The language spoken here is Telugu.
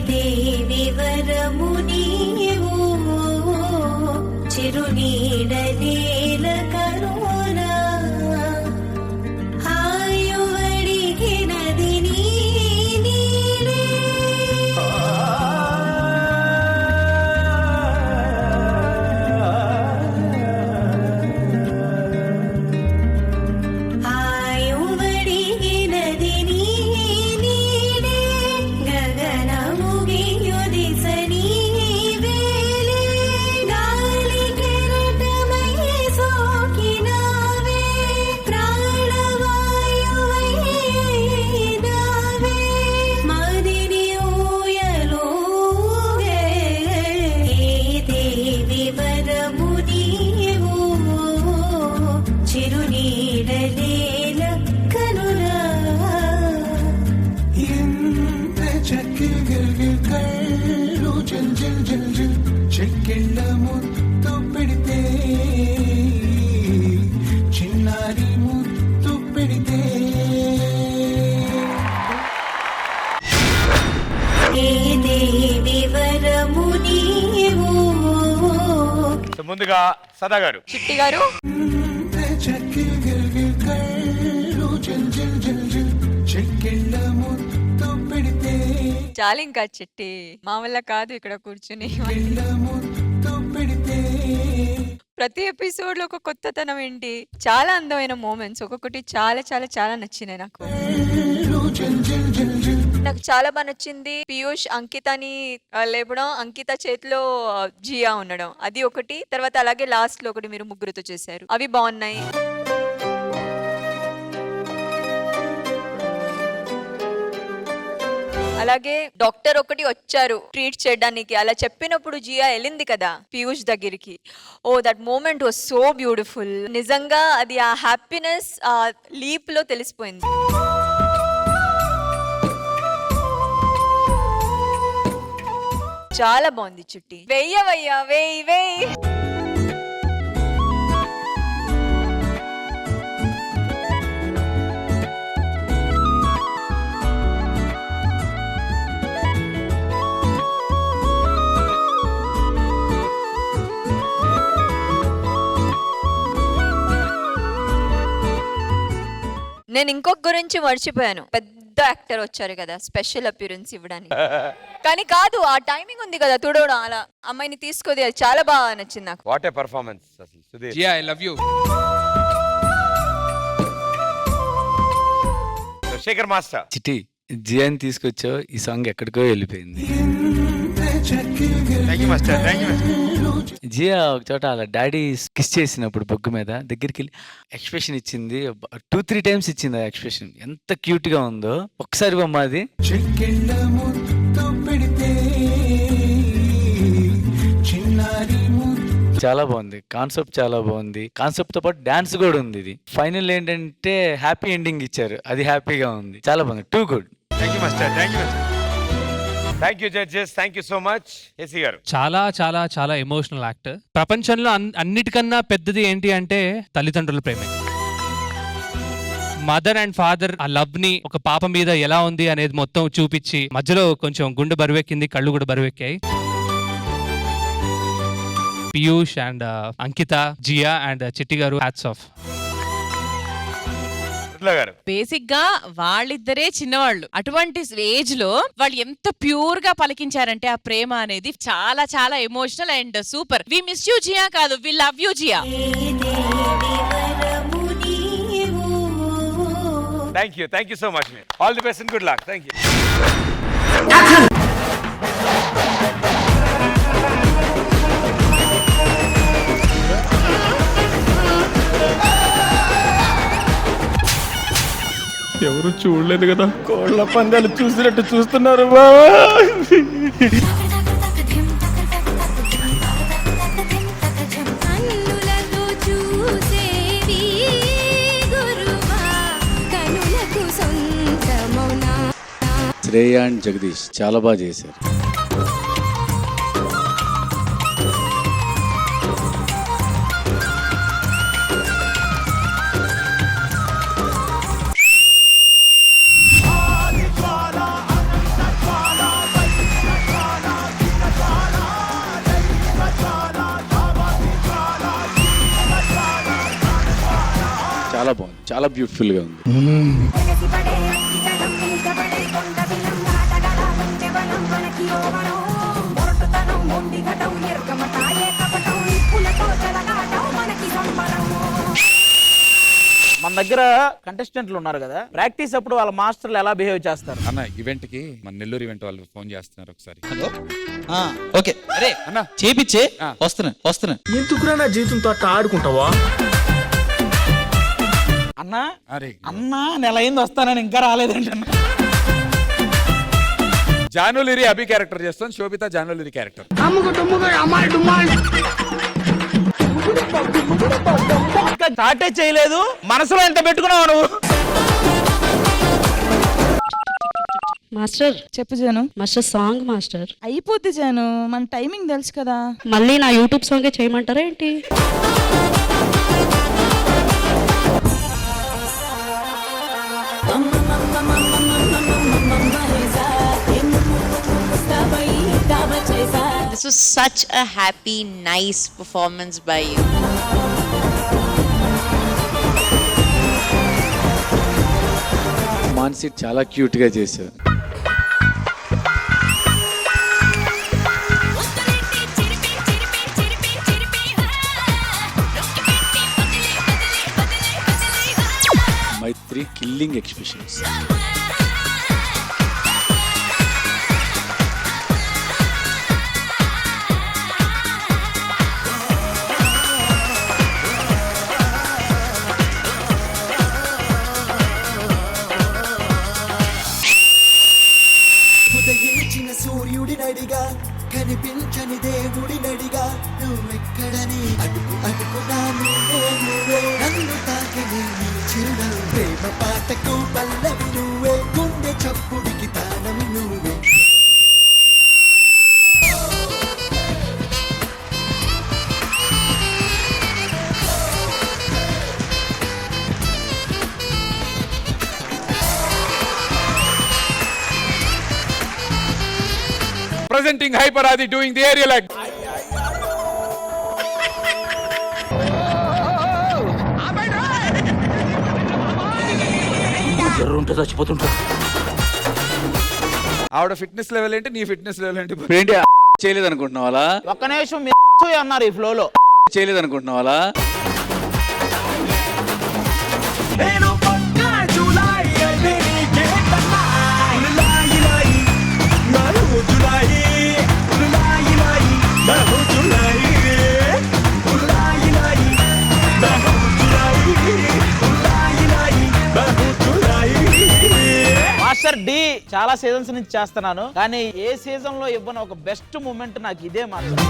దేవి వరము నీవు చిరునీడలేల కరుణా ఆయువడిగినది నీలే ఆయువడిగినది నీలే గగనముగియుదిస నీవేలే గాలి కెరటమై సోకినావే ప్రాణవాయువైనావే మదిని ఊయలూగే దేవి వరము నీవు చిరునీడలేల కనురా ఎంత చక్కిగిల్గిల్ కళ్ళు జల్ జల్ జల్ జల్ చెక్కిళ్ళ ముత్తు పెడితే చిన్నారి ముత్తు పెడితే దేవి వరము నీవు సో ముందుగా సదా గారు. చిట్టి గారు ఎంత చక్కిగిల్గిల్ కళ్ళు జల్ జల్ జల్ జల్ చెక్కిళ్ళ ముత్తు పెడితే చాలు ఇంకా చిట్టి మా వల్ల కాదు ఇక్కడ కూర్చుని చిక్కిళ్ళ ముత్తు పెడితే ప్రతి ఎపిసోడ్ లో ఒక కొత్తతనం ఏంటి, చాలా అందమైన మూమెంట్స్, ఒక్కొక్కటి చాలా చాలా చాలా నచ్చినాయి నాకు. కళ్ళు జల్ జల్ జల్ జల్ నాకు చాలా బాగా నచ్చింది పీయూష్ అంకితని లేపడం, అంకిత చేతిలో జియా ఉండడం, అది ఒకటి. తర్వాత అలాగే లాస్ట్ లో ఒకటి మీరు ముగ్గురుతో చేశారు, అవి బాగున్నాయి. అలాగే డాక్టర్ ఒకటి వచ్చారు ట్రీట్ చేయడానికి, అలా చెప్పినప్పుడు జియా వెళ్ళింది కదా పీయూష్ దగ్గరికి. Oh that moment was so beautiful. నిజంగా అది ఆ హ్యాపీనెస్ ఆ లీప్ లో తెలిసిపోయింది. చాలా బాగుంది చిట్టి. వెయ్యవయ్యా వెయ్యి వెయ్యి. నేను ఇంకొక గురించి మర్చిపోయాను, పెద్ద యాక్టర్ వచ్చారు కదా స్పెషల్ అపియరెన్స్ ఇవ్వడానికి. కానీ కాదు, ఆ టైమింగ్ ఉంది కదా తుడవడం, అలా అమ్మాయిని తీసుకోది, అది చాలా బాగా నచ్చింది నాకు. వాట్ ఏ పర్ఫార్మెన్స్ అసలు Sudheer. Jiya I love you. So Shekhar master. చిట్టి జియాని తీసుకొచ్చావు, ఈ సాంగ్ ఎక్కడికో వెళ్ళిపోయింది. Thank you master, thank you master. Jiya ఒక చోట అలా డాడీ కిస్ చేసినప్పుడు బొగ్గు మీద దగ్గరికి వెళ్ళి ఎక్స్ప్రెషన్ ఇచ్చింది, 2-3 టైమ్స్ ఇచ్చింది ఆ ఎక్స్ప్రెషన్, ఎంత క్యూట్ గా ఉందో. ఒకసారి బొమ్మ అది చెక్కిళ్ళ ముత్తు పెడితే చిన్నారి ముత్తు చాలా బాగుంది, కాన్సెప్ట్ చాలా బాగుంది. కాన్సెప్ట్ తో పాటు డాన్స్ కూడా ఉంది. ఇది ఫైనల్ ఏంటంటే హ్యాపీ ఎండింగ్ ఇచ్చారు, అది హ్యాపీగా ఉంది, చాలా బాగుంది. Too good. Thank you master, thank you master. Thank you judges, thank you so much. AC గారు. చాలా చాలా చాలా ఎమోషనల్ యాక్టర్. ప్రపంచంలో అన్నిటికన్నా పెద్దది ఏంటి అంటే తల్లిదండ్రుల ప్రేమే. మదర్ అండ్ ఫాదర్ ఆ లవ్ ని ఒక పాప మీద ఎలా ఉంది అనేది మొత్తం చూపించి, మధ్యలో కొంచెం గుండె బరువెక్కింది, కళ్ళు కూడా బరువెక్కాయి. పీయూష్ అండ్ అంకిత, జియా అండ్ చిట్టి గారు, హ్యాట్స్ ఆఫ్. గారు. బేసిక్ గా వాళ్ళిద్దరే చిన్నవాళ్ళు, అటువంటి ఏజ్ లో వాళ్ళు ఎంత ప్యూర్ గా పలికించారంటే ఆ ప్రేమ అనేది చాలా చాలా emotional and super. We miss you Jiya కాదు, వి లవ్ యూ జియా. దేవి వరము నీవు thank you so much. All the best and good luck. Thank you. ఎవరు చూడలేదు కదా, కోళ్ళ పందాలు చూసినట్టు చూస్తున్నారు బావా. కన్నులతో చూసేవి గురువా కనులకు సొంతమౌనా. శ్రేయ అండ్ జగదీష్ చాలా బాగా చేశారు. చాలా బాగుంది, చాలా బ్యూటిఫుల్ గా ఉంది. మన దగ్గర కంటెస్టెంట్లు ఉన్నారు కదా, ప్రాక్టీస్ అప్పుడు వాళ్ళ మాస్టర్లు ఎలా బిహేవ్ చేస్తారు? అన్న ఈవెంట్ కి మన నెల్లూరు ఈవెంట్ వాళ్ళు ఫోన్ చేస్తున్నారు ఒకసారి. హలో ఓకే అరే అన్న చేపిచ్చే వస్తున్నా ఎందుకురా నా జీవితంతో అట్లా ఆడుకుంటావా? అన్నా అరే అన్నా నెల అయింది వస్తానని ఇంకా రాలేదండి అన్న. జానులిరి అభి క్యారెక్టర్ చేస్తాను, శోభిత జానులిరి క్యారెక్టర్. ఇంకా స్టార్టే చేయలేదు, మనసులో ఎంత పెట్టుకున్నావు నువ్వు? మాస్టర్ చెప్పు జాను. మాస్టర్ సాంగ్ మాస్టర్ అయిపోద్ది జాను, మన టైమింగ్ తెలుసు కదా. మళ్ళీ నా యూట్యూబ్ సాంగే చేయమంటారా ఏంటి? This was such a happy, nice performance by you. Mansi చాలా క్యూట్ గా చేశారు. మైత్రి కిల్లింగ్ ఎక్స్ప్రెషన్స్. ఉదయించిన సూర్యుడి నడిగా, కనిపించని దేవుడి నడిగా, నువ్వెక్కడని అడుగు అడుగునా నువ్వే నన్ను తాకని నీ చిరునవ్వు. ప్రేమ పాటకు పల్లవి నువ్వే, గుండె చప్పుడికి తానం నువ్వే. Presenting Hyper Adi doing the aerial act. ఆవిడ ఫిట్నెస్ లెవెల్ ఏంటి, నీ ఫిట్నెస్ లెవెల్ ఏంటి? ఏంటి చేయలేదు అనుకుంటున్నావు అలా? ఒక్క నిమిషం అన్నారు ఈ ఫ్లోలో. చేయలేదు అనుకుంటున్నావు అలా? మాస్టర్ డి చాలా సీజన్స్ నుంచి చేస్తున్నాను, కానీ ఏ సీజన్ లో ఇవ్వని ఒక బెస్ట్ మూమెంట్ నాకు ఇదే మాస్టర్.